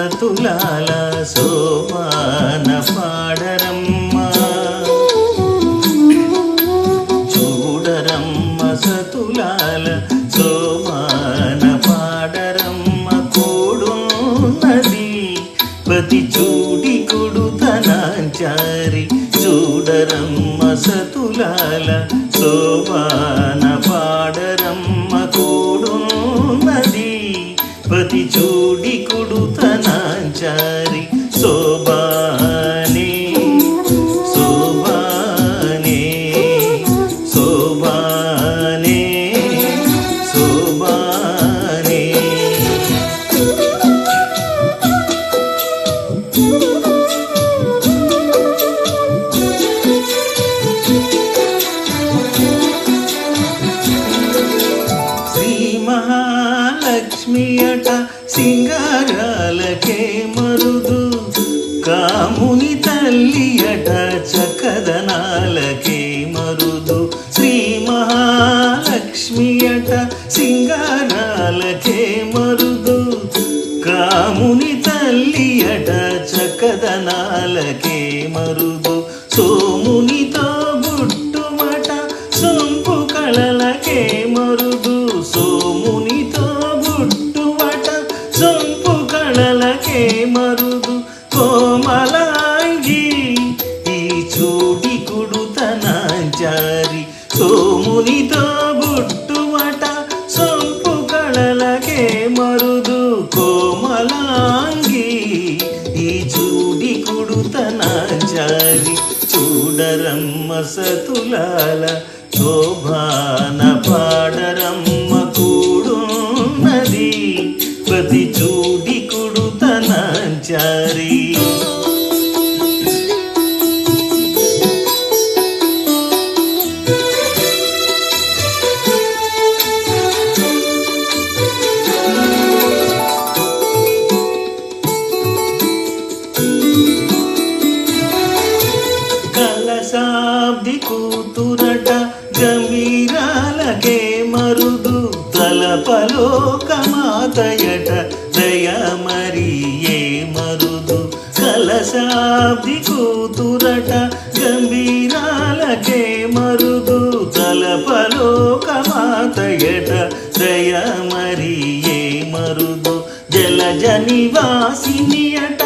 సతులాల సోమాన పాడరమ్మ చూడరమ్మ సతులాల సోమాన పాడరమ్మ కూడున్నది పతి చూడి కొడుతనాంచారి చూడరమ్మ సతులాల సోమాన పాడరమ్మ కూడున్నది పతి చూడి కొడుతనాంచారి శోభానే శోభానే శోభానే శోభానే శ్రీ మహాలక్ష్మి అట సింగారాలకే మరుదు కాముని తల్లి అట చక్కదనాలకే మరుదు శ్రీ మహాలక్ష్మి అట సింగారాలకే మరుదు కాముని తల్లి అట చక్కదనాలకే మరుదు సోమునితో బుట్టుమట సొంపు కళలకే మరుదు సోమునితో బుట్టుమట సొంపు కళలకే మరుదు కోమలాంగి ఈ చూడి కుడుతనాంచారి సోమునితో బుట్టుమట సొంపు కళలకే మరుదు కోమలాంగి ఈ చూడి కుడుతనాంచారి చూడరమ్మ సతులాల శోభాన పాడరమ్మ కూడున్నది పతి చూడి కుడుతనాంచారి కలశాబ్ది కూతురట గంభీరాలకే మరుదు తలపలోకమాతయట దయమరియే మరుదు కలశాబ్ది కూతురట గంభీరాలకే మరుదు తలపలోకమాతయట దయమరియే మరుదు జలజ నివాసిని అట